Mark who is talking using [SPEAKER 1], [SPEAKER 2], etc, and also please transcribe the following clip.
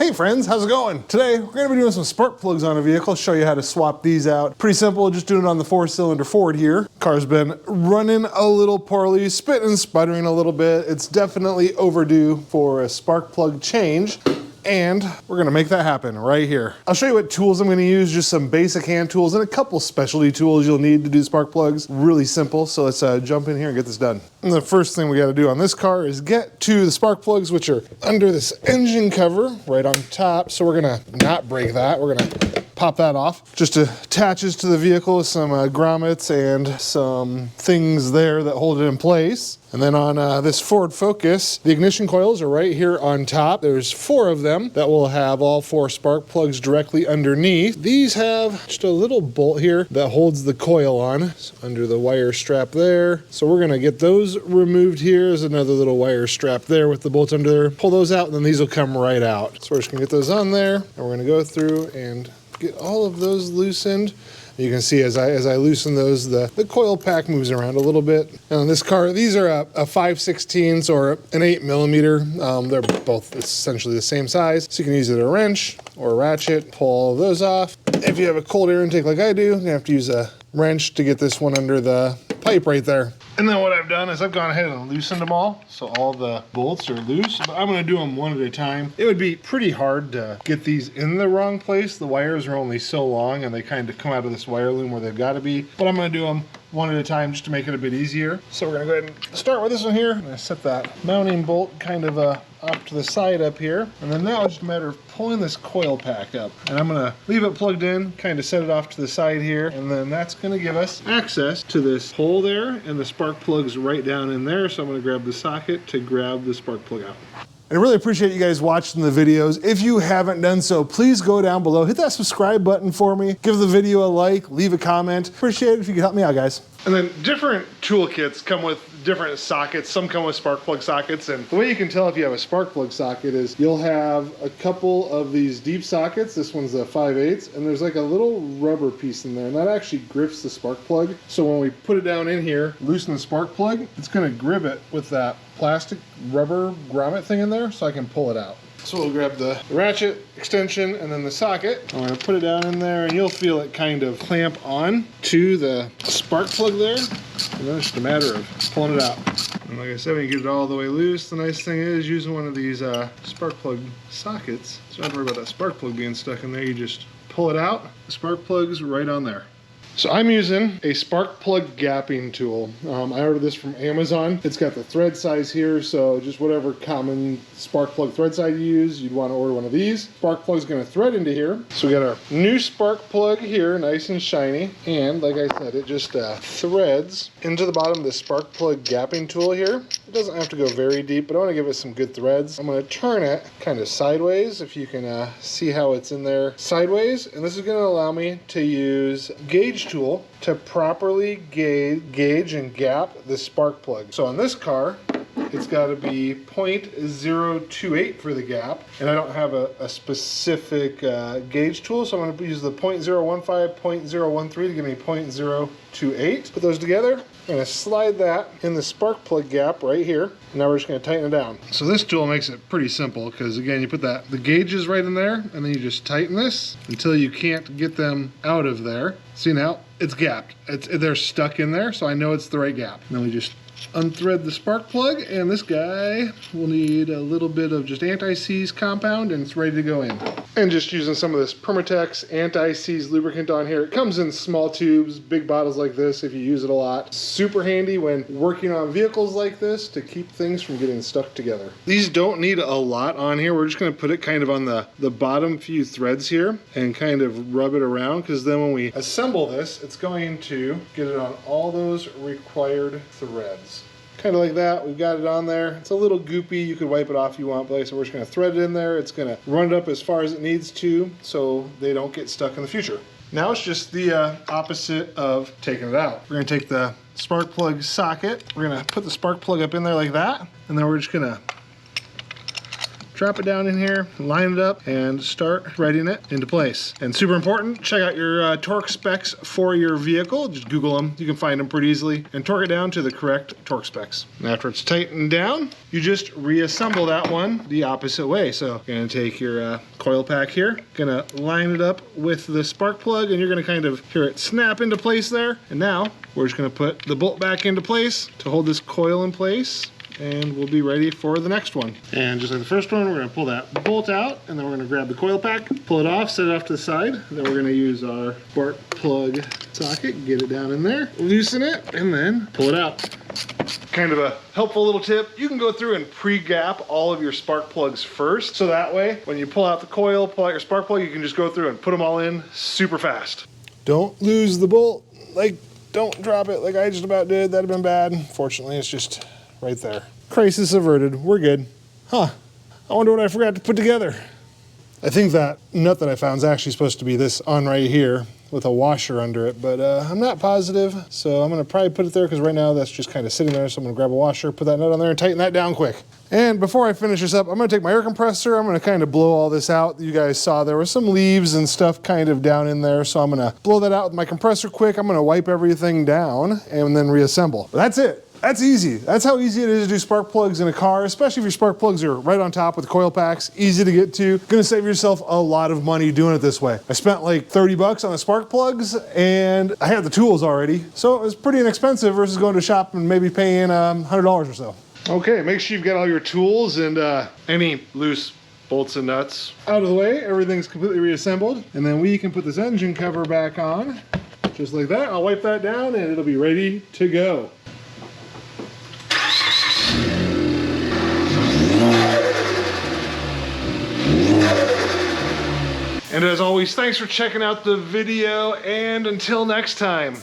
[SPEAKER 1] Hey friends, how's it going? Today, we're gonna be doing some spark plugs on a vehicle, show you how to swap these out. Pretty simple, just doing it on the 4-cylinder Ford here. Car's been running a little poorly, spitting and sputtering a little bit. It's definitely overdue for a spark plug change. And we're gonna make that happen right here. I'll show you what tools I'm gonna use, just some basic hand tools and a couple specialty tools you'll need to do spark plugs. Really simple, so let's jump in here and get this done. And the first thing we gotta do on this car is get to the spark plugs, which are under this engine cover right on top. So we're gonna not break that, we're gonna pop that off. Just attaches to the vehicle with some grommets and some things there that hold it in place. And then on this Ford Focus, the ignition coils are right here on top. There's 4 of them that will have all 4 spark plugs directly underneath. These have just a little bolt here that holds the coil on, so under the wire strap there. So we're gonna get those removed here. There's another little wire strap there with the bolts under there. Pull those out and then these will come right out. So we're just gonna get those on there and we're gonna go through and get all of those loosened. You can see as I loosen those, the coil pack moves around a little bit. And on this car, these are a 5/16 or an 8mm. They're both essentially the same size. So you can use it a wrench or a ratchet, pull all of those off. If you have a cold air intake like I do, you're gonna have to use a wrench to get this one under the pipe right there. And then what I've done is I've gone ahead and loosened them all. So all the bolts are loose, but I'm gonna do them one at a time. It would be pretty hard to get these in the wrong place. The wires are only so long and they kind of come out of this wire loom where they've gotta be. But I'm gonna do them one at a time just to make it a bit easier. So we're gonna go ahead and start with this one here. I'm gonna set that mounting bolt kind of off to the side up here. And then now it's just a matter of pulling this coil pack up. And I'm gonna leave it plugged in, kind of set it off to the side here. And then that's gonna give us access to this hole there and the spark plug's right down in there. So I'm gonna grab the socket to grab the spark plug out. I really appreciate you guys watching the videos. If you haven't done so, please go down below, hit that subscribe button for me, give the video a like, leave a comment. Appreciate it if you could help me out, guys. And then different toolkits come with different sockets. Some come with spark plug sockets, and the way you can tell if you have a spark plug socket is you'll have a couple of these deep sockets. This one's a 5/8, and there's like a little rubber piece in there, and that actually grips the spark plug. So when we put it down in here, loosen the spark plug, it's gonna grip it with that plastic rubber grommet thing in there so I can pull it out. So we'll grab the ratchet extension and then the socket. I'm gonna put it down in there and you'll feel it kind of clamp on to the spark plug there. And then it's just a matter of pulling it out. And like I said, when you get it all the way loose, the nice thing is using one of these spark plug sockets, so you don't have to worry about that spark plug being stuck in there. You just pull it out, the spark plug's right on there. So I'm using a spark plug gapping tool. I ordered this from Amazon. It's got the thread size here, so just whatever common spark plug thread size you use, you'd want to order one of these. Spark plug's gonna thread into here. So we got our new spark plug here, nice and shiny. And like I said, it just threads into the bottom of the spark plug gapping tool here. It doesn't have to go very deep, but I want to give it some good threads. I'm gonna turn it kind of sideways, if you can see how it's in there sideways. And this is gonna allow me to use gauge tool to properly gauge and gap the spark plug. So on this car, it's got to be 0.028 for the gap, and I don't have a specific gauge tool, so I'm going to use the 0.015, 0.013 to give me 0.028. Put those together. I'm going to slide that in the spark plug gap right here, and now we're just going to tighten it down. So this tool makes it pretty simple because again, you put the gauges right in there, and then you just tighten this until you can't get them out of there. See, now it's gapped. They're stuck in there, so I know it's the right gap. And then we just unthread the spark plug, and this guy will need a little bit of just anti-seize compound, and it's ready to go in. And just using some of this Permatex anti-seize lubricant on here. It comes in small tubes, big bottles like this if you use it a lot. Super handy when working on vehicles like this to keep things from getting stuck together. These don't need a lot on here. We're just going to put it kind of on the bottom few threads here and kind of rub it around, because then when we assemble this, it's going to get it on all those required threads. Kind of like that, we've got it on there. It's a little goopy, you could wipe it off if you want, but so we're just gonna thread it in there. It's gonna run it up as far as it needs to so they don't get stuck in the future. Now it's just the opposite of taking it out. We're gonna take the spark plug socket, we're gonna put the spark plug up in there like that, and then we're just gonna drop it down in here, line it up, and start threading it into place. And super important, check out your torque specs for your vehicle. Just Google them, you can find them pretty easily, and torque it down to the correct torque specs. And after it's tightened down, you just reassemble that one the opposite way. So you're gonna take your coil pack here, gonna line it up with the spark plug, and you're gonna kind of hear it snap into place there. And now we're just gonna put the bolt back into place to hold this coil in place, and we'll be ready for the next one. And just like the first one, we're gonna pull that bolt out, and then we're gonna grab the coil pack, pull it off, set it off to the side. Then we're gonna use our spark plug socket, get it down in there, loosen it, and then pull it out. Kind of a helpful little tip, you can go through and pre-gap all of your spark plugs first, so that way, when you pull out the coil, pull out your spark plug, you can just go through and put them all in super fast. Don't lose the bolt, like, don't drop it like I just about did. That'd have been bad. Fortunately, it's just right there. Crisis averted, we're good. Huh, I wonder what I forgot to put together. I think that nut that I found is actually supposed to be this on right here with a washer under it, but I'm not positive, so I'm gonna probably put it there because right now that's just kind of sitting there, so I'm gonna grab a washer, put that nut on there and tighten that down quick. And before I finish this up, I'm gonna take my air compressor, I'm gonna kind of blow all this out. You guys saw there was some leaves and stuff kind of down in there, so I'm gonna blow that out with my compressor quick. I'm gonna wipe everything down and then reassemble. But that's it. That's easy. That's how easy it is to do spark plugs in a car, especially if your spark plugs are right on top with coil packs, easy to get to. Gonna save yourself a lot of money doing it this way. I spent like 30 bucks on the spark plugs and I had the tools already, so it was pretty inexpensive versus going to a shop and maybe paying $100 or so. Okay, make sure you've got all your tools and any loose bolts and nuts out of the way. Everything's completely reassembled, and then we can put this engine cover back on, just like that. I'll wipe that down and it'll be ready to go. And as always, thanks for checking out the video, and until next time.